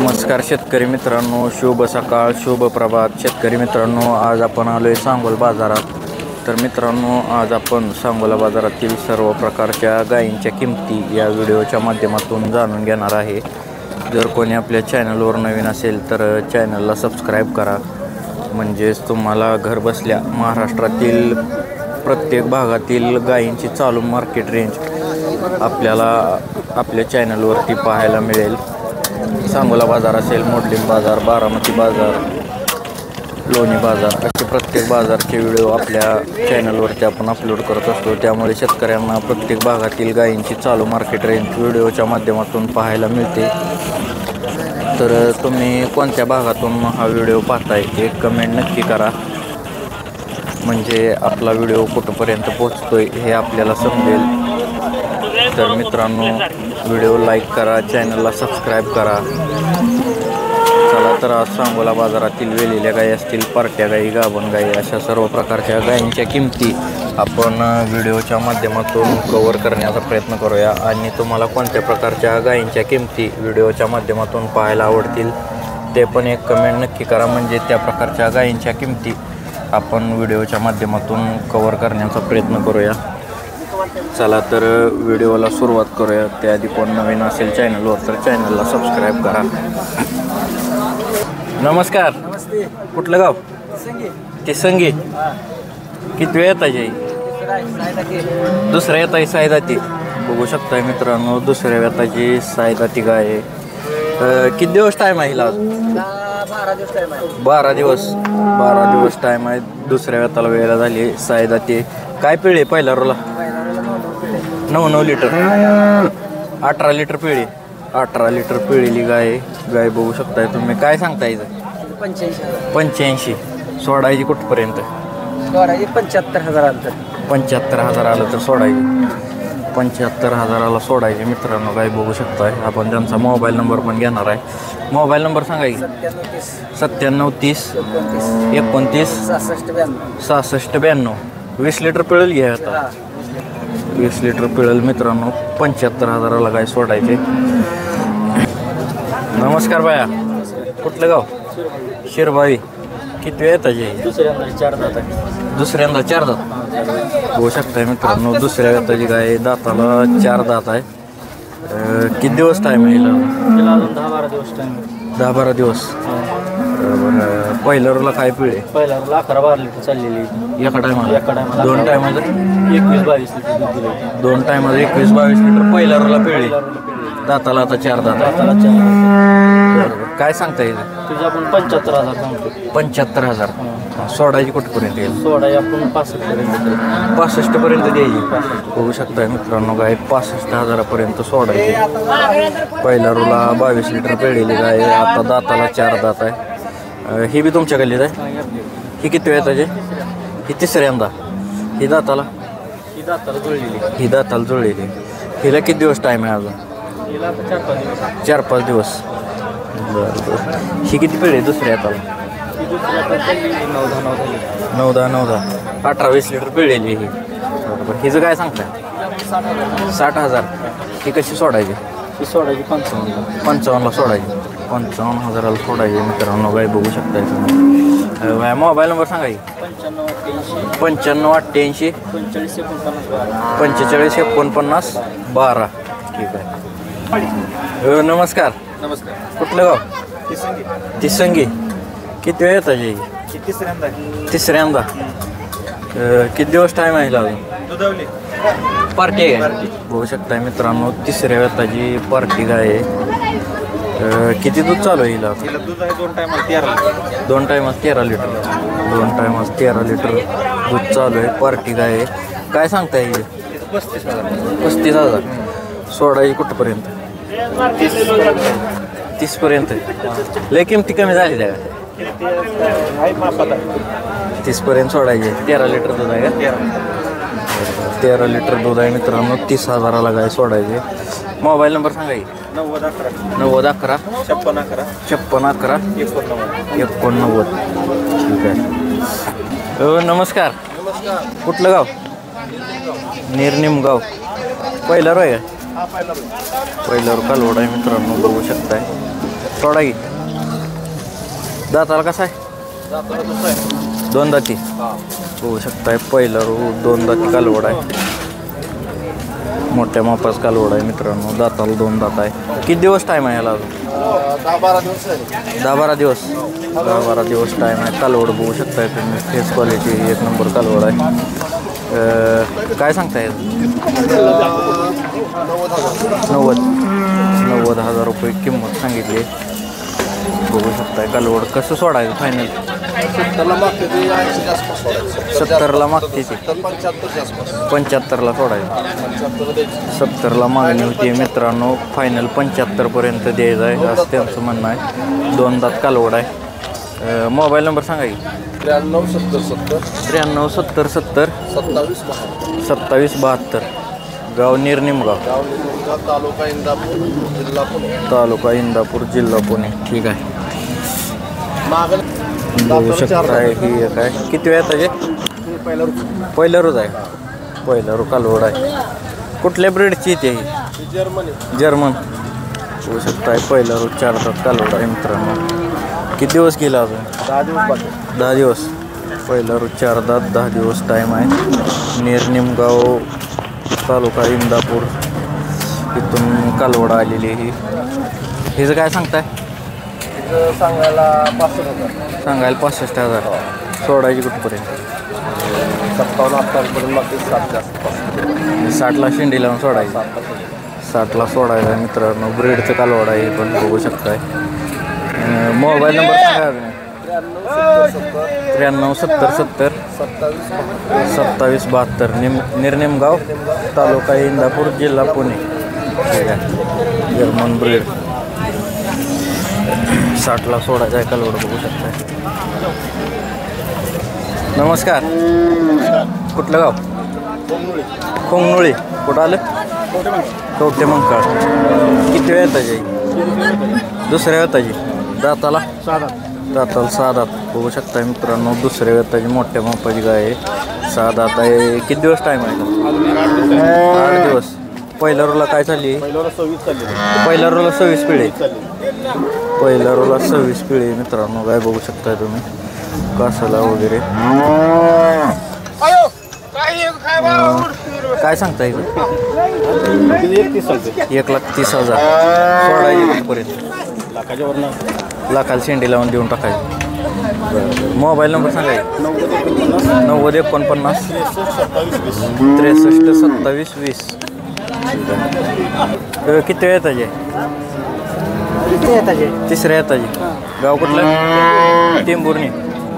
नमस्कार शेतकरी मित्रांनो, शुभ सकाळ, शुभ प्रभात. शेतकरी मित्रांनो, आज आपण आलोय सांगोला बाजारात. तर मित्रांनो, आज आपण सांगोला बाजारातील सर्व प्रकारच्या गायींच्या किमती या व्हिडिओच्या माध्यमातून जाणून घेणार आहे. जर कोणी आपल्या चॅनलवर नवीन असेल तर चॅनलला सबस्क्राईब करा, म्हणजेच तुम्हाला घरबसल्या महाराष्ट्रातील प्रत्येक भागातील गायींची चालू मार्केट रेंज आपल्याला आपल्या चॅनलवरती पाहायला मिळेल. सांगोला बाजार असेल, मोडलिंग बाजार, बारामती बाजार, लोणी बाजार, असे प्रत्येक बाजारचे व्हिडिओ आपल्या चॅनलवरती आपण अपलोड करत असतो. त्यामुळे शेतकऱ्यांना प्रत्येक भागातील गायींची चालू मार्केट रेंज व्हिडिओच्या माध्यमातून पाहायला मिळते. तर तुम्ही कोणत्या भागातून हा व्हिडिओ पाहताय एक कमेंट नक्की करा, म्हणजे आपला व्हिडिओ कुठंपर्यंत पोहोचतोय हे आपल्याला समजेल. तर मित्रांनो, व्हिडिओ लाईक करा, चॅनलला सबस्क्राईब करा. चला तर आज सांगोला बाजारातील वेलेल्या गायी असतील, पार्ट्या गायी, गाभण गायी, अशा सर्व प्रकारच्या गायींच्या किमती आपण व्हिडिओच्या माध्यमातून कव्हर करण्याचा प्रयत्न करूया. आणि तुम्हाला कोणत्या प्रकारच्या गायींच्या किमती व्हिडिओच्या माध्यमातून पाहायला आवडतील ते पण एक कमेंट नक्की करा, म्हणजे त्या प्रकारच्या गायींच्या किमती आपण व्हिडिओच्या माध्यमातून कव्हर करण्याचा प्रयत्न करूया. चला तर व्हिडिओला सुरुवात करूया. त्याआधी कोण नवीन असेल चॅनलवर तर चॅनलला सबस्क्राईब करा. नमस्कार. नमस्ते. कुठलं गाव? ते संगी. किती वेळ येत आहे? दुसऱ्या येत आहे सायदाती. बघू शकताय मित्रांनो, दुसऱ्या वेताची सायदाती गाय आहे. किती दिवस टाईम आहे हिला? 12 दिवस टाईम आहे. दुसऱ्या वेताला वेळेला झाली सायदाती. काय पिळे पहिल्या रोला? 9 लिटर, 18 लिटर पिळी. 18 लिटर पिळेली गाय बघू शकताय तुम्ही. काय सांगताय? 85. सोडायची कुठपर्यंत? 75,000 आलं तर सोडायची. 75,000ला सोडायची मित्रांनो गाय बघू शकताय. आपण त्यांचा मोबाईल नंबर पण घेणार आहे. मोबाईल नंबर सांगा की. 9730 29 66 92. 20 लिटर पिळेल घ्या आता. 20 लिटर पिळेल मित्रांनो. 75,000ला गाय सोडायचे. नमस्कार बाया. कुठलं गाव? शिरबाई. किती वेळ येताचे? दुसऱ्यांदा 4 दात. होऊ शकताय मित्रांनो, दुसऱ्या वेताची गाय, दाताला 4 दात आहे. किती दिवस टाईम आहे? 10-12 दिवस. बरोबर. पहिल्या रोला काय पिळे? पहिला 11-12 लिटर चाललेली एका टायमाला? 2 टायमाला 21-22 लिटर दूध दिलं. 2 टायमाला 21-22 लिटर पहिल्या रोला पिळे. दाताला आता 4 दात. दाताला 4. बरोबर. काय सांगता येईल? तुझ्या आपण 75,000 सांगतो. 75,000. सोडायची कुठपर्यंत येईल? सोडाय आपण 65 पर्यंत द्यायची. बघू शकताय मित्रांनो, गाय 65,000पर्यंत सोडायची. पहिल्या रोला 22 लिटर पिळलेली गाय, आता दाताला 4 दात आहे. ही बी तुमच्या गल्लीत आहे? ही किती वेळ येताचे? ही तिसऱ्यांदा. ही दाताला? ही दाताला जुळलेली. हिला किती दिवस टाईम आहे अजून? 4-5 दिवस. बरं. ही किती पिढी आहे दुसऱ्या हाताला? 9-10 18-20 लिटर पिळलेली ही. बरोबर. हिचं काय सांगताय? 60,000. ही कशी सोडायची? ही सोडायची 55ला सोडायची. 55,000ला सोडायची मित्रांनो गाय बघू शकताय तुम्ही. मोबाईल नंबर सांगा की. 9588 45 49 12. ठीक आहे. नमस्कार. कुठलं गाव? तिसंगी. किती वेळ येताचे? तिसऱ्यांदा. किती दिवस टाईम आहे अजून? पार्टी आहे. बघू शकताय मित्रांनो, तिसऱ्या वेताची पार्टी गाय आहे. किती दूध चालू आहे हिला? 2 टायमाला 13 लिटर. 2 टायमाला 13 लिटर दूध चालू आहे. पार्टी गाय आहे. काय सांगताय हिला? 35,000. सोडायची कुठपर्यंत? 30 पर्यंत. लय किमती कमी झाली त्या? 30 पर्यंत सोडायचे. 13 लिटर दूध आहे का? 13 लिटर दूध आहे मित्रांनो. 30,000ला गाय सोडायचे. मोबाईल नंबर सांगा की. 90 11 56 11 89. ठीक आहे. नमस्कार. कुठलं गाव? निर्निमगाव. पहिला रोय आहे? पहिल्यावर कालवड आहे मित्रांनो, बघू शकताय. सोडा की दाताला कसा आहे दोन दाती होऊ शकताय पहिला दोन दाती कालवड आहे मोठ्या मापाच कालवड आहे मित्रांनो दाताला दोन दात आहे किती दिवस टाईम आहे ह्याला अजून 10-12 दिवस टाईम आहे कालवड बघू शकताय तुम्ही फेस क्वालिटी एक नंबर कालवड आहे काय सांगताय 90,000 रुपये किंमत सांगितली बघू शकताय कालवड कसं सोडायचं फायनल 70ला मागते ती 75ला सोडायचं 70ला मागणी होती मित्रांनो फायनल 75 पर्यंत द्यायचं आहे असं त्यांचं म्हणणं आहे दोन दात कालवड आहे मोबाईल नंबर सांगा की 93 2772 गाव निर्निमगाव तालुका इंदापूर जिल्हा पुणे ठीक आहे बघू शकताय ही एक आहे किती वेळ त्याचे पहिला रोज आहे पहिला रो कालवड आहे कुठल्या ब्रीडची ती जर्मन बघू शकताय पहिला रोज 4 दात कालवड आहे मित्रांनो किती दिवस गेला अजून 10 दिवस पहिला रोज 4 दात 10 दिवस टाईम आहे निर्निमगाव तालुका इंदापूर इथून कालवड आलेली ही हिचं काय सांगताय सांगायला 65,000 सोडायची कुठपर्यंत 60ला शेंडी लावून सोडायची 60ला सोडायचं मित्रांनो ब्रीडचं कालवड आहे पण बघू शकताय मोबाईल नंबर सांगा 93 निर्निमगाव तालुका इंदापूर जिल्हा पुणे ठीक आहे जर्मन ब्रीड 60ला सोडायचं आहे कालवड बघू शकताय नमस्कार कुठलं गाव खोंगनुळी कुठं आलं कवटे मंकाळ किती वेळ येताची दुसऱ्या वेताची दाताला 6 दात बघू शकताय मित्रांनो दुसऱ्या वेताची मोठ्या मापाची गाय आहे 6 दात आहे किती दिवस टाईम आहे 8 दिवस पहिल्या रोला काय चालली पहिल्या रोला 26 पिढी पहिल्या रोला 26 पिढी मित्रांनो गाय बघू शकताय तुम्ही कासाला वगैरे काय सांगता येईल 1,30,000 सोडायची पर्यंत लाखाला शेंडी लावून देऊन टाकायची मोबाईल नंबर सांगा 90 49 63 27 20 किती वेळ येताचे तिसऱ्या येताची गाव कुठलं टेंभुर्णी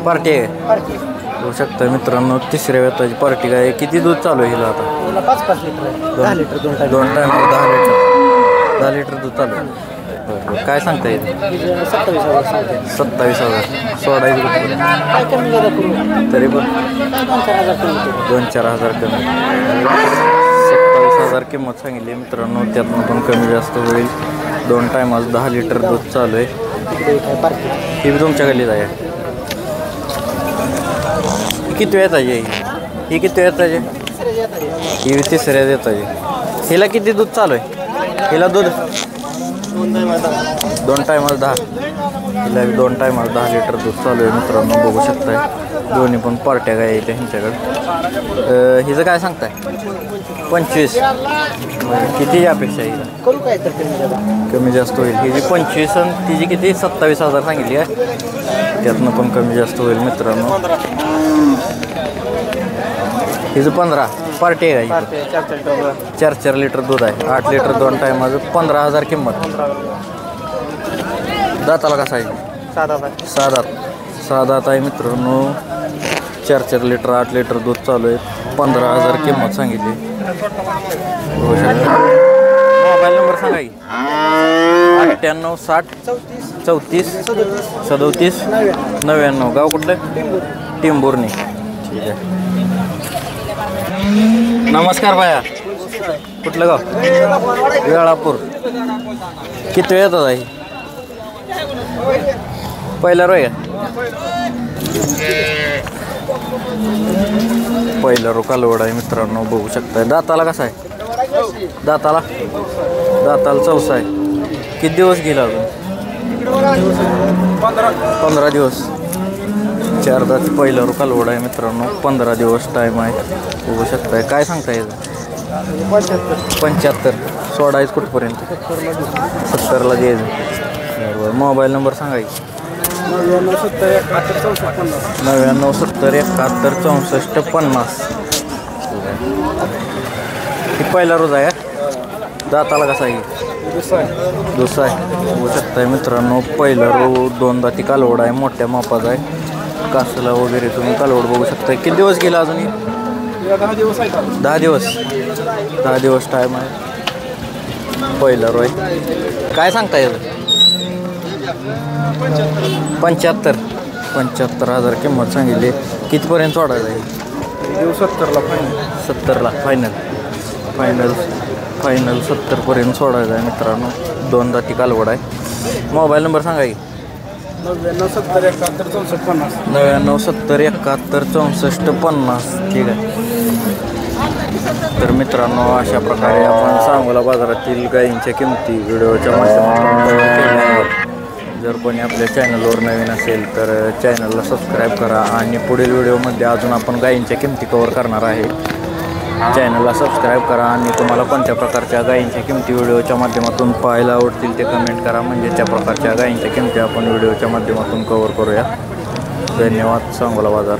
पार्टी आहे होऊ शकतं मित्रांनो तिसऱ्या वेताची पार्टी काय किती दूध चालू आहे हिला आता 5 लिटर 10 लिटर 2 टाइम 10 लिटर दूध चालू आहे काय सांगता येईल 27,000 सोडायची तरी पण 2-4 हजार कमी 27,000 किंमत सांगितली मित्रांनो त्यातनं पण कमी जास्त होईल 2 टाइम आज 10 लिटर दूध चालू आहे ही बी तुमच्या गल्लीत आहे किती वेळ येताची ही किती वेळ येताची ही बी तिसऱ्या येताची हिला किती दूध चालू आहे हिला दूध 2 टायमाला 10 हिला 2 टायमाला 10 लिटर दूध चालू आहे मित्रांनो बघू शकताय दोन्ही पण पार्ट्या गाय येते ह्यांच्याकडे हिचं काय सांगताय 25 किती अपेक्षा हिला करू काय तर कमी जास्त होईल हिची 25 आणि तिची किती 27,000 सांगितली आहे त्यातनं पण कमी जास्त होईल मित्रांनो हिचं 15 पार्टी आहे का 4 लिटर दूध आहे 8 लिटर 2 टायमाचं 15,000 किंमत दाताला कसं आहे 6 दात आहे मित्रांनो 4 लिटर 8 लिटर दूध चालू आहे 15,000 किंमत सांगितली मोबाईल नंबर सांगा की 98 60 34 37 99 गाव कुठलं टेंभुर्णी ठीक आहे नमस्कार बाया कुठलं गाव वेळापूर किती वेळ येतात आहे पहिला रोय पहिला रो कालवड आहे मित्रांनो बघू शकताय दाताला कसा आहे दाताला चौसा आहे किती दिवस गेला अजून 15 दिवस. 4 दात पहिलं रू कालवड आहे मित्रांनो. 15 दिवस टाईम आहे. बघू शकताय. काय सांगता येईल? 75. सोडायचं कुठपर्यंत? 70ला द्यायचं. बरोबर. मोबाईल नंबर सांगा की. 99 70 71 64 99 70 71 64 50. ही पहिला रोज आहे. दाताला कसा आहे? दुसरा आहे. बघू शकताय मित्रांनो. पहिला रो 2 दाती कालवड आहे. मोठ्या मापाचा आहे. कासला वगैरे तुम्ही कालवड बघू शकताय. किती दिवस गेला अजून? 10 दिवस आहे. 10 दिवस. 10 दिवस टाईम आहे. पहिला रो आहे. काय सांगता येईल? 75,000 किंमत सांगितली. कितीपर्यंत सोडायला आहे? 70ला फायनल. 70ला फायनल 70पर्यंत सोडायचं आहे मित्रांनो. 2 दाती कालवड आहे. मोबाईल नंबर सांगा की. 99 70 71 64 50. 99 70 71 64 50. ठीक आहे. तर मित्रांनो अशा प्रकारे आपण सांगोला बाजारातील गायींच्या किमती व्हिडिओच्या माध्यमातून कव्हर केल्या आहेत. जर कोणी आपल्या चॅनलवर नवीन असेल तर चॅनलला सबस्क्राईब करा आणि पुढील व्हिडिओमध्ये अजून आपण गायींच्या किमती कव्हर करणार आहे. चॅनलला सबस्क्राईब करा आणि तुम्हाला कोणत्या प्रकारच्या गायींच्या किमती व्हिडिओच्या माध्यमातून पाहायला आवडतील ते कमेंट करा. म्हणजे त्या प्रकारच्या गायींच्या किमती आपण व्हिडिओच्या माध्यमातून कव्हर करूया. धन्यवाद. सांगोला बाजार.